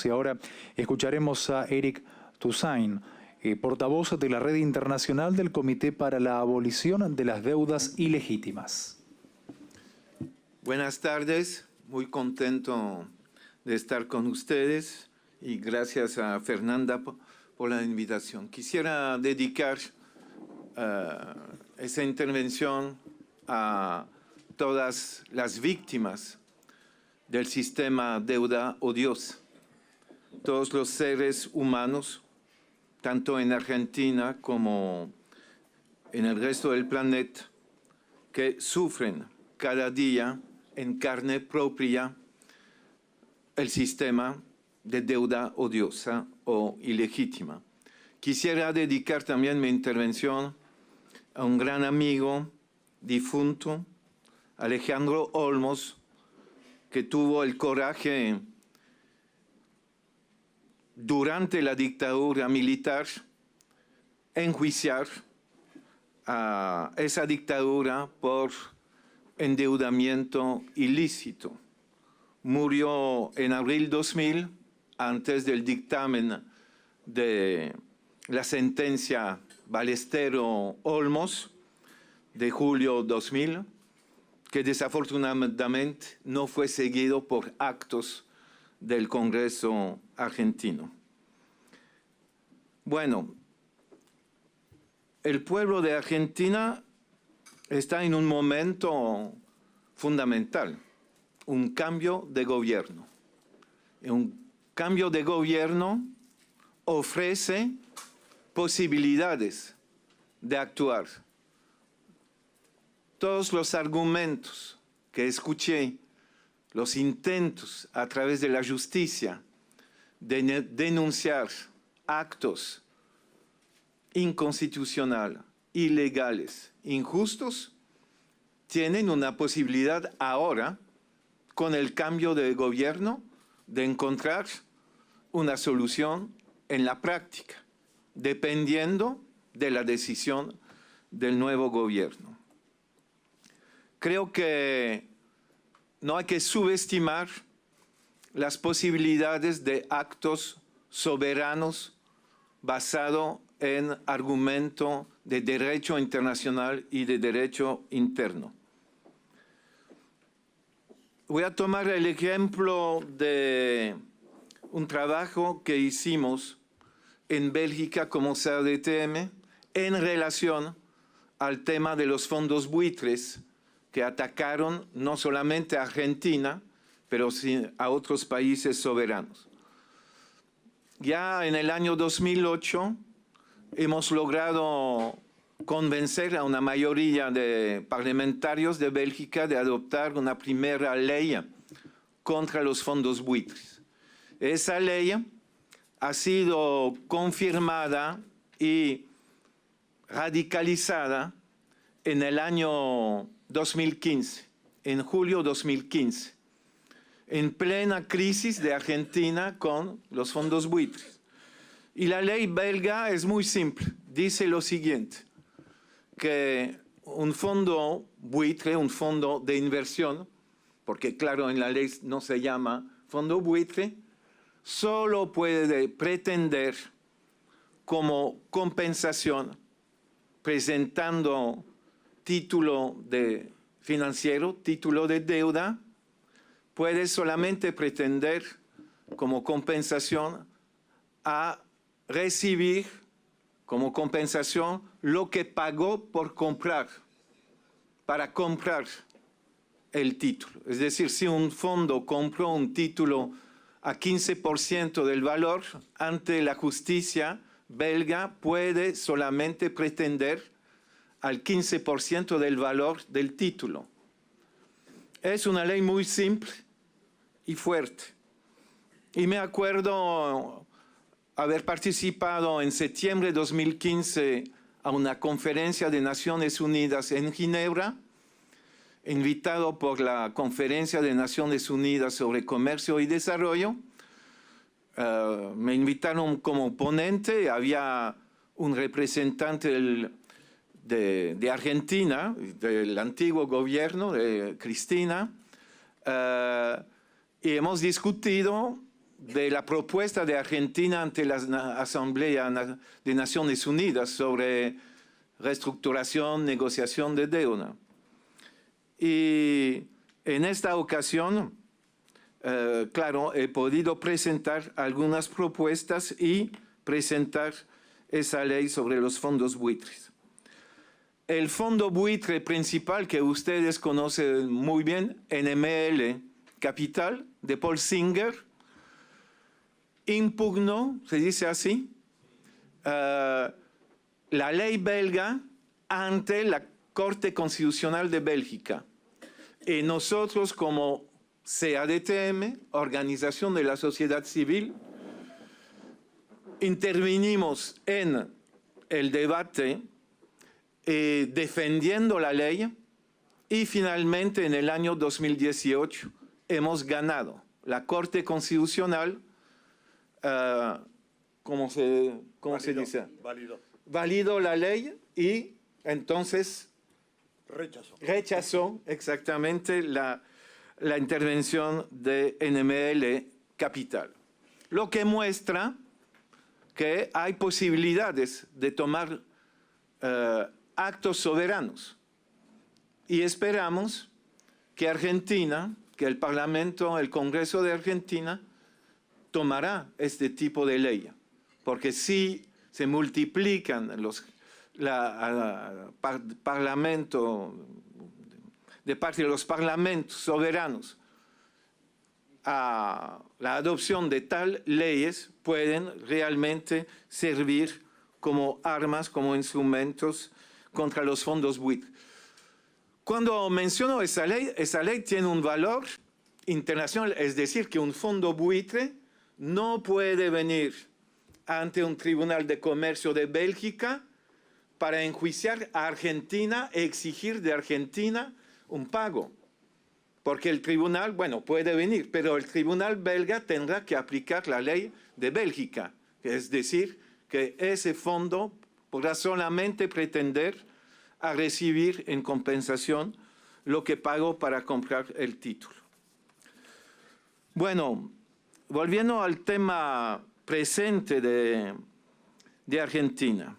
Y ahora escucharemos a Eric Toussaint, portavoz de la Red Internacional del Comité para la Abolición de las Deudas Ilegítimas. Buenas tardes, muy contento de estar con ustedes y gracias a Fernanda por la invitación. Quisiera dedicar esa intervención a todas las víctimas del sistema deuda odiosa. Todos los seres humanos, tanto en Argentina como en el resto del planeta, que sufren cada día en carne propia el sistema de deuda odiosa o ilegítima. Quisiera dedicar también mi intervención a un gran amigo difunto, Alejandro Olmos, que tuvo el coraje durante la dictadura militar enjuiciar a esa dictadura por endeudamiento ilícito. Murió en abril 2000, antes del dictamen de la sentencia Ballesteros-Olmos de julio 2000, que desafortunadamente no fue seguido por actos del Congreso argentino. Bueno, el pueblo de Argentina está en un momento fundamental, un cambio de gobierno. Un cambio de gobierno ofrece posibilidades de actuar. Todos los argumentos que escuché, los intentos a través de la justicia de denunciar actos inconstitucionales, ilegales, injustos, tienen una posibilidad ahora, con el cambio de gobierno, de encontrar una solución en la práctica, dependiendo de la decisión del nuevo gobierno. Creo que no hay que subestimar las posibilidades de actos soberanos basados en argumento de derecho internacional y de derecho interno. Voy a tomar el ejemplo de un trabajo que hicimos en Bélgica como CADTM en relación al tema de los fondos buitres que atacaron no solamente a Argentina, pero sí a otros países soberanos. Ya en el año 2008 hemos logrado convencer a una mayoría de parlamentarios de Bélgica de adoptar una primera ley contra los fondos buitres. Esa ley ha sido confirmada y radicalizada en el año 2015, en julio 2015, en plena crisis de Argentina con los fondos buitres. Y la ley belga es muy simple, dice lo siguiente, que un fondo buitre, un fondo de inversión, porque claro, en la ley no se llama fondo buitre, solo puede pretender como compensación, presentando título de financiero, título de deuda, puede solamente pretender como compensación a recibir como compensación lo que pagó por comprar, para comprar el título. Es decir, si un fondo compró un título a 15% del valor, ante la justicia belga puede solamente pretender al 15% del valor del título. Es una ley muy simple y fuerte. Y me acuerdo haber participado en septiembre de 2015 a una conferencia de Naciones Unidas en Ginebra, invitado por la Conferencia de Naciones Unidas sobre Comercio y Desarrollo. Me invitaron como ponente, había un representante de Argentina, del antiguo gobierno de Cristina, y hemos discutido de la propuesta de Argentina ante la Asamblea de Naciones Unidas sobre reestructuración, negociación de deuda. Y en esta ocasión, claro, he podido presentar algunas propuestas y presentar esa ley sobre los fondos buitres. El fondo buitre principal que ustedes conocen muy bien, NML Capital, de Paul Singer, impugnó, se dice así, la ley belga ante la Corte Constitucional de Bélgica. Y nosotros como CADTM, Organización de la Sociedad Civil, intervinimos en el debate defendiendo la ley y finalmente en el año 2018 hemos ganado. La Corte Constitucional, ¿cómo se dice? Validó la ley y entonces rechazó exactamente la intervención de NML Capital. Lo que muestra que hay posibilidades de tomar actos soberanos. Y esperamos que Argentina, que el Parlamento, el Congreso de Argentina, tomará este tipo de ley. Porque si se multiplican de parte de los parlamentos soberanos a la adopción de tal leyes, pueden realmente servir como armas, como instrumentos contra los fondos buitres. Cuando menciono esa ley tiene un valor internacional, es decir, que un fondo buitre no puede venir ante un tribunal de comercio de Bélgica para enjuiciar a Argentina e exigir de Argentina un pago. Porque el tribunal, bueno, puede venir, pero el tribunal belga tendrá que aplicar la ley de Bélgica. Es decir, que ese fondo podrá solamente pretender a recibir en compensación lo que pagó para comprar el título. Bueno, volviendo al tema presente de Argentina.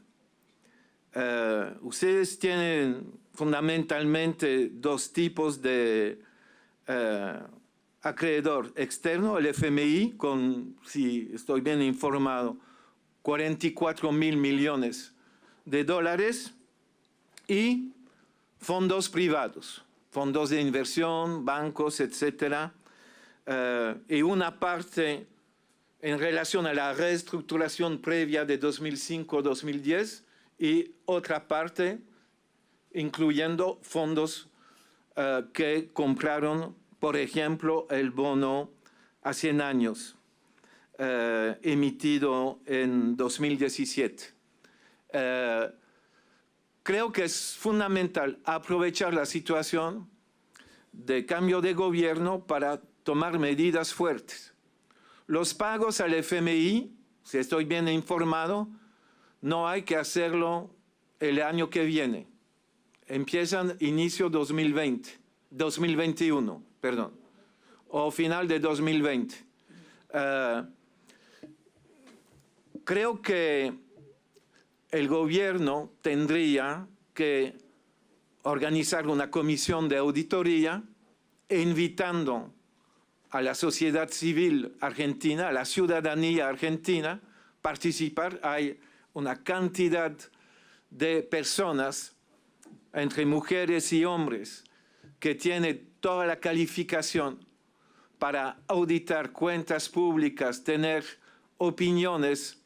Ustedes tienen fundamentalmente dos tipos de acreedor externo, el FMI, con, si estoy bien informado, 44.000 millones de dólares, y fondos privados, fondos de inversión, bancos, etcétera, y una parte en relación a la reestructuración previa de 2005-2010 y otra parte incluyendo fondos que compraron, por ejemplo, el bono a 100 años emitido en 2017. Creo que es fundamental aprovechar la situación de cambio de gobierno para tomar medidas fuertes. Los pagos al FMI, si estoy bien informado, no hay que hacerlo el año que viene. Empiezan inicio 2021, perdón, o final de 2020. Creo que el gobierno tendría que organizar una comisión de auditoría invitando a la sociedad civil argentina, a la ciudadanía argentina, participar. Hay una cantidad de personas, entre mujeres y hombres, que tienen toda la calificación para auditar cuentas públicas, tener opiniones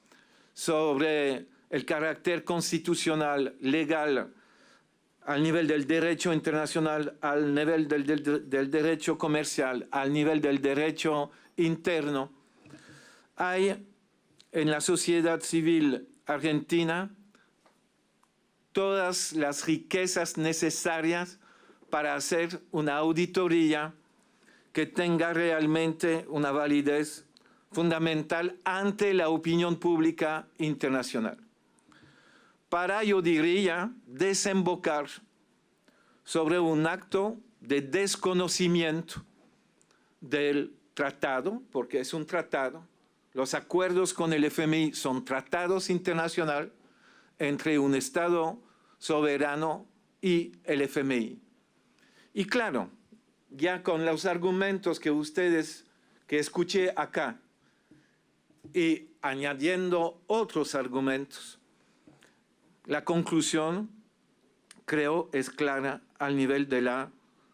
sobre el carácter constitucional, legal, al nivel del derecho internacional, al nivel del derecho comercial, al nivel del derecho interno. Hay en la sociedad civil argentina todas las riquezas necesarias para hacer una auditoría que tenga realmente una validez fundamental ante la opinión pública internacional. Para, yo diría, desembocar sobre un acto de desconocimiento del tratado, porque es un tratado. Los acuerdos con el FMI son tratados internacionales entre un Estado soberano y el FMI. Y claro, ya con los argumentos que escuché acá, y añadiendo otros argumentos, la conclusión, creo, es clara al nivel de la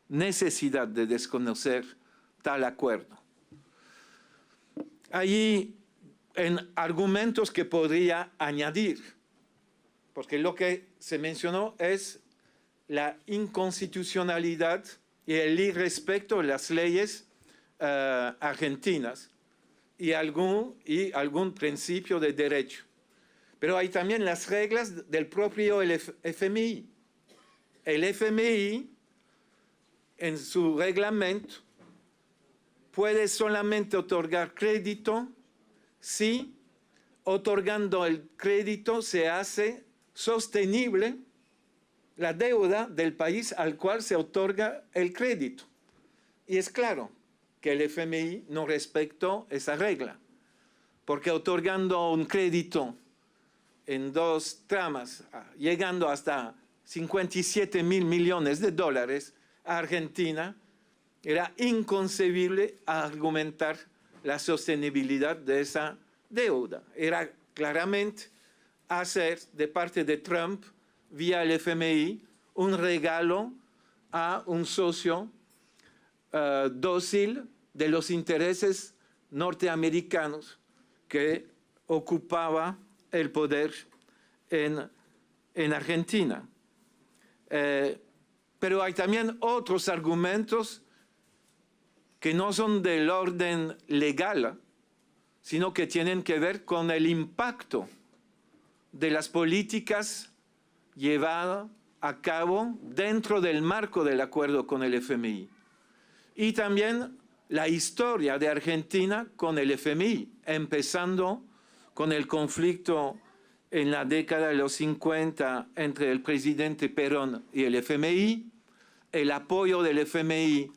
necesidad de desconocer tal acuerdo. Hay en argumentos que podría añadir, porque lo que se mencionó es la inconstitucionalidad y el irrespeto de las leyes argentinas y algún principio de derecho. Pero hay también las reglas del propio FMI. El FMI, en su reglamento, puede solamente otorgar crédito si, otorgando el crédito, se hace sostenible la deuda del país al cual se otorga el crédito. Y es claro que el FMI no respetó esa regla, porque otorgando un crédito en dos tramas, llegando hasta 57.000 millones de dólares a Argentina, era inconcebible argumentar la sostenibilidad de esa deuda. Era claramente hacer de parte de Trump, vía el FMI, un regalo a un socio dócil de los intereses norteamericanos que ocupaba el poder en Argentina. Pero hay también otros argumentos que no son del orden legal, sino que tienen que ver con el impacto de las políticas llevadas a cabo dentro del marco del acuerdo con el FMI. Y también la historia de Argentina con el FMI, empezando con el conflicto en la década de los 50 entre el presidente Perón y el FMI, el apoyo del FMI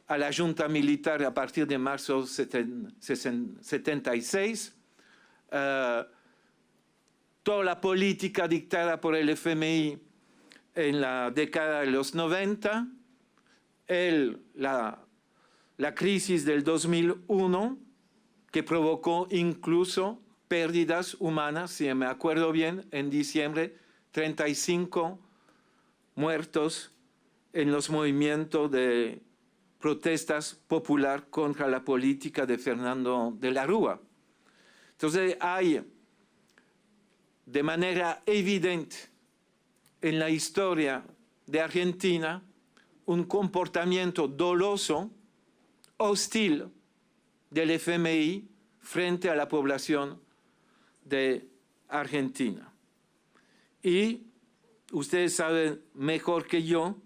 a la junta militar a partir de marzo 76, toda la política dictada por el FMI en la década de los 90, la crisis del 2001, que provocó incluso pérdidas humanas, si me acuerdo bien, en diciembre, 35 muertos en los movimientos de protestas popular contra la política de Fernando de la Rúa. Entonces hay de manera evidente en la historia de Argentina un comportamiento doloso, hostil del FMI frente a la población de Argentina. Y ustedes saben mejor que yo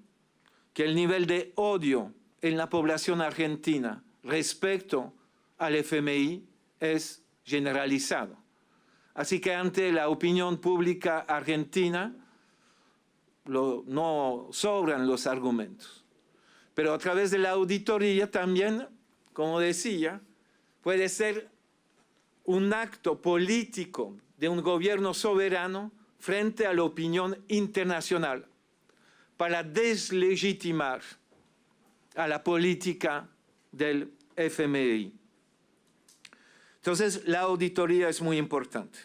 que el nivel de odio en la población argentina respecto al FMI es generalizado. Así que ante la opinión pública argentina no sobran los argumentos. Pero a través de la auditoría también, como decía, puede ser un acto político de un gobierno soberano frente a la opinión internacional para deslegitimar a la política del FMI. Entonces, la auditoría es muy importante.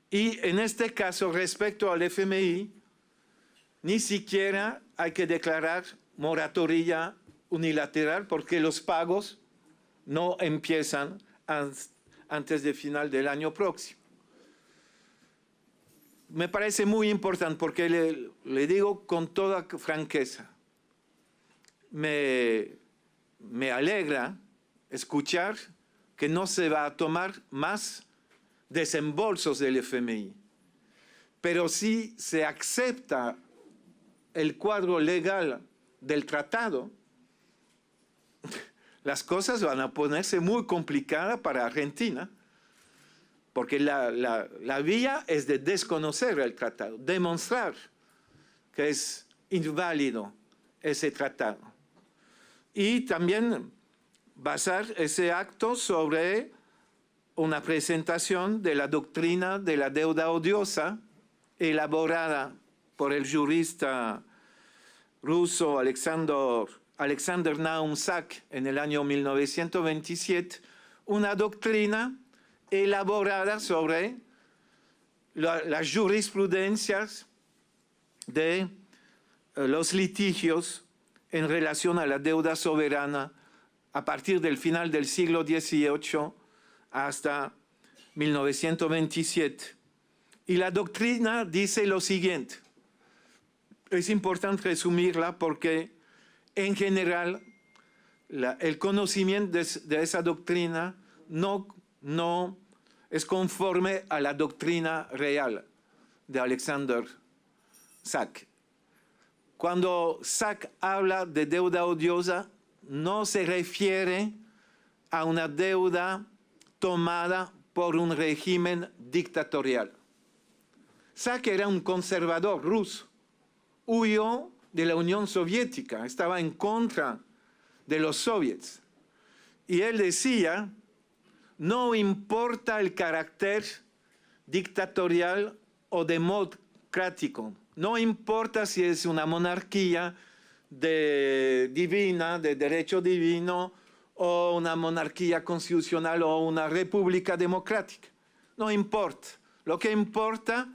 Y en este caso, respecto al FMI, ni siquiera hay que declarar moratoria unilateral porque los pagos no empiezan antes del final del año próximo. Me parece muy importante porque le digo con toda franqueza, me alegra escuchar que no se va a tomar más desembolsos del FMI, pero si se acepta el cuadro legal del tratado, las cosas van a ponerse muy complicadas para Argentina, porque la vía es de desconocer el tratado, demostrar que es inválido ese tratado. y también basar ese acto sobre una presentación de la doctrina de la deuda odiosa elaborada por el jurista ruso Alexander Nahum Sack en el año 1927, una doctrina elaborada sobre las jurisprudencias de los litigios en relación a la deuda soberana a partir del final del siglo XVIII hasta 1927. Y la doctrina dice lo siguiente. Es importante resumirla porque en general el conocimiento de esa doctrina no es conforme a la doctrina real de Alexander Sack. Cuando Sack habla de deuda odiosa, no se refiere a una deuda tomada por un régimen dictatorial. Sack era un conservador ruso, huyó de la Unión Soviética, estaba en contra de los soviets. Y él decía, no importa el carácter dictatorial o democrático, no importa si es una monarquía divina, de derecho divino, o una monarquía constitucional o una república democrática. No importa. Lo que importa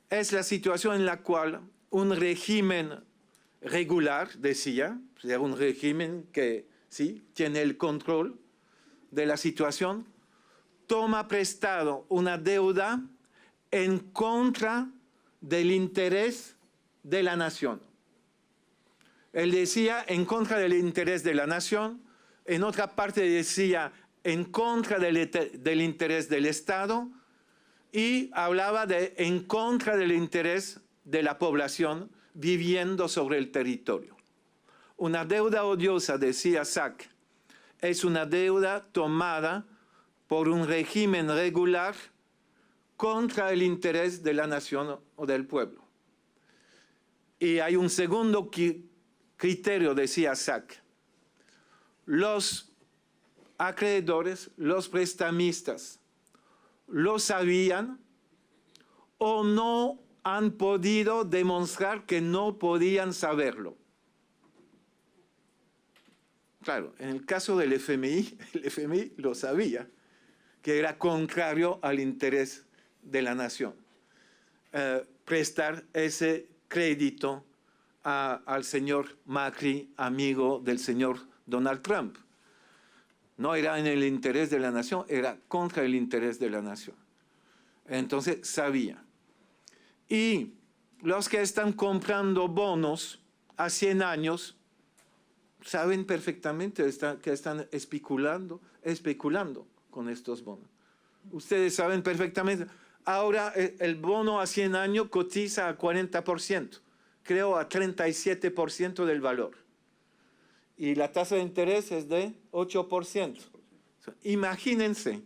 es la situación en la cual un régimen regular, decía, un régimen que sí tiene el control de la situación, toma prestado una deuda en contra del interés de la nación. Él decía en contra del interés de la nación, en otra parte decía en contra del interés del Estado y hablaba de en contra del interés de la población viviendo sobre el territorio. Una deuda odiosa, decía Sack, es una deuda tomada por un régimen regular contra el interés de la nación o del pueblo. Y hay un segundo criterio, decía Sack. Los acreedores, los prestamistas, lo sabían o no han podido demostrar que no podían saberlo. Claro, en el caso del FMI, el FMI lo sabía, que era contrario al interés de la nación. Prestar ese crédito al señor Macri, amigo del señor Donald Trump. No era en el interés de la nación, era contra el interés de la nación. Entonces sabía. Y los que están comprando bonos a 100 años saben perfectamente que están especulando con estos bonos. Ustedes saben perfectamente. Ahora el bono a 100 años cotiza a 40%, creo a 37% del valor. Y la tasa de interés es de 8%. Imagínense,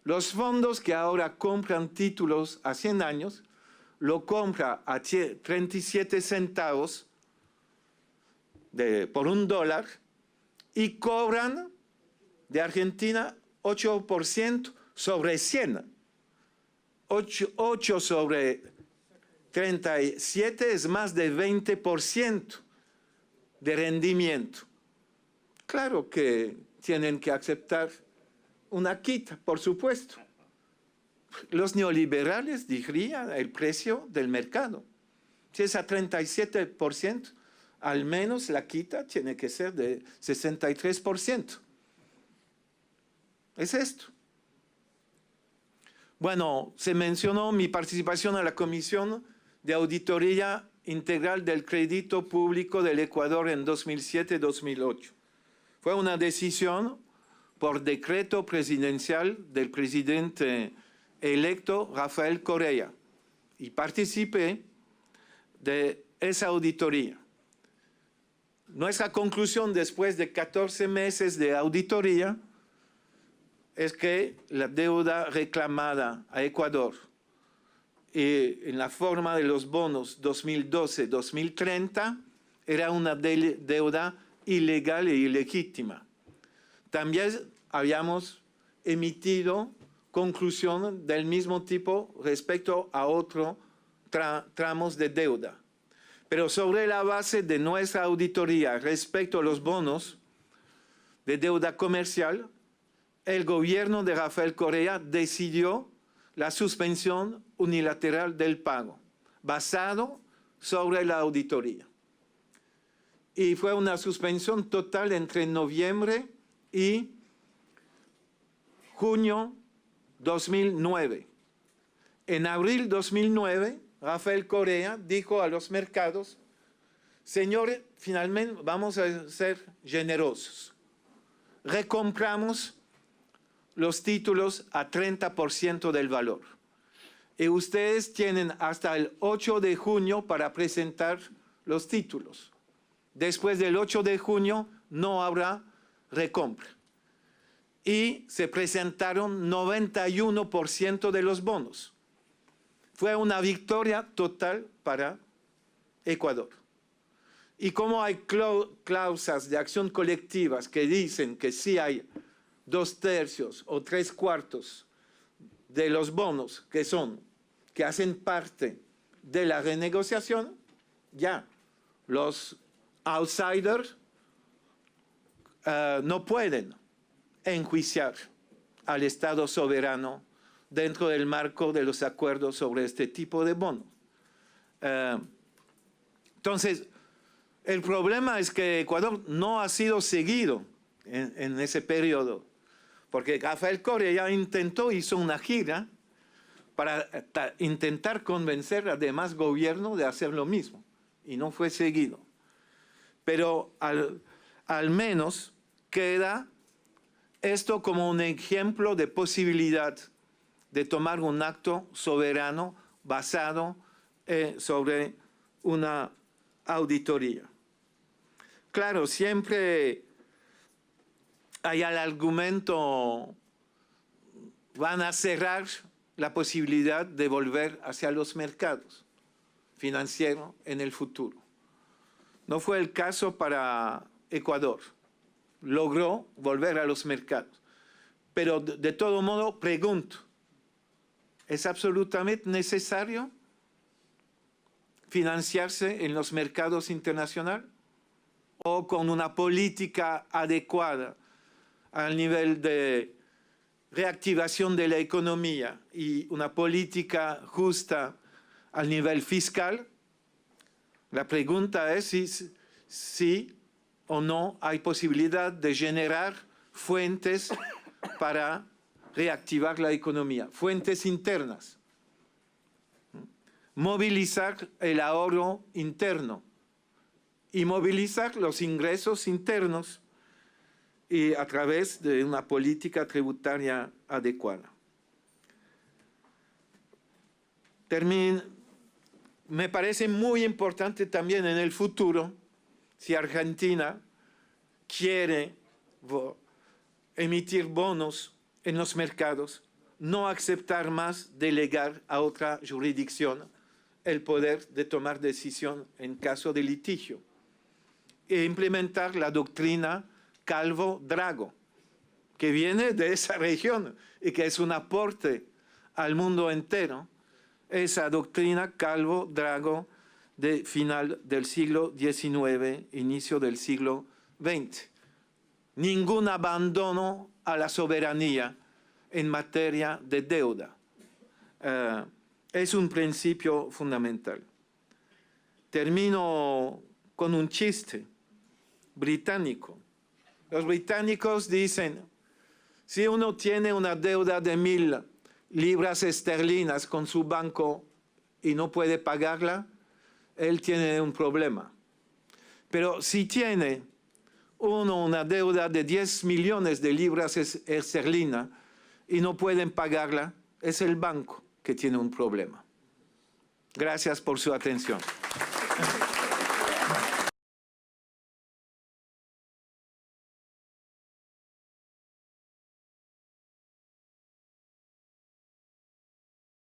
los fondos que ahora compran títulos a 100 años, lo compra a 37 centavos por $1 y cobran de Argentina 8% sobre 100. 8 sobre 37 es más de 20% de rendimiento. Claro que tienen que aceptar una quita, por supuesto. Los neoliberales dirían el precio del mercado. Si es a 37%, al menos la quita tiene que ser de 63%. Es esto. Bueno, se mencionó mi participación en la Comisión de Auditoría Integral del Crédito Público del Ecuador en 2007-2008. Fue una decisión por decreto presidencial del presidente electo Rafael Correa y participé de esa auditoría. Nuestra conclusión después de 14 meses de auditoría es que la deuda reclamada a Ecuador en la forma de los bonos 2012-2030 era una deuda ilegal e ilegítima. También habíamos emitido conclusión del mismo tipo respecto a otros tramos de deuda. Pero sobre la base de nuestra auditoría respecto a los bonos de deuda comercial, el gobierno de Rafael Correa decidió la suspensión unilateral del pago, basado sobre la auditoría. Y fue una suspensión total entre noviembre y junio 2009. En abril 2009, Rafael Correa dijo a los mercados: señores, finalmente vamos a ser generosos. Recompramos los títulos a 30% del valor. Y ustedes tienen hasta el 8 de junio para presentar los títulos. Después del 8 de junio no habrá recompra. Y se presentaron 91% de los bonos. Fue una victoria total para Ecuador. Y como hay cláusulas de acción colectivas que dicen que si hay 2/3 o 3/4 de los bonos que hacen parte de la renegociación, ya los outsiders no pueden enjuiciar al Estado soberano dentro del marco de los acuerdos sobre este tipo de bonos. Entonces, el problema es que Ecuador no ha sido seguido en ese periodo, porque Rafael Correa hizo una gira para intentar convencer a demás gobiernos de hacer lo mismo, y no fue seguido. Pero al menos queda esto como un ejemplo de posibilidad de tomar un acto soberano basado sobre una auditoría. Claro, siempre hay el argumento: van a cerrar la posibilidad de volver hacia los mercados financieros en el futuro. No fue el caso para Ecuador. Logró volver a los mercados. Pero de todo modo, pregunto, ¿es absolutamente necesario financiarse en los mercados internacionales? ¿O con una política adecuada al nivel de reactivación de la economía y una política justa al nivel fiscal? La pregunta es si o no hay posibilidad de generar fuentes para reactivar la economía, fuentes internas. Movilizar el ahorro interno y movilizar los ingresos internos y a través de una política tributaria adecuada. Me parece muy importante también en el futuro, si Argentina quiere emitir bonos en los mercados, no aceptar más delegar a otra jurisdicción el poder de tomar decisión en caso de litigio e implementar la doctrina Calvo-Drago, que viene de esa región y que es un aporte al mundo entero, esa doctrina Calvo-Drago de final del siglo XIX, inicio del siglo XX. Ningún abandono a la soberanía en materia de deuda. Es un principio fundamental. Termino con un chiste británico. Los británicos dicen: si uno tiene una deuda de 1.000 libras esterlinas con su banco y no puede pagarla, él tiene un problema. Pero si tiene una deuda de 10 millones de libras esterlinas y no pueden pagarla, es el banco que tiene un problema. Gracias por su atención.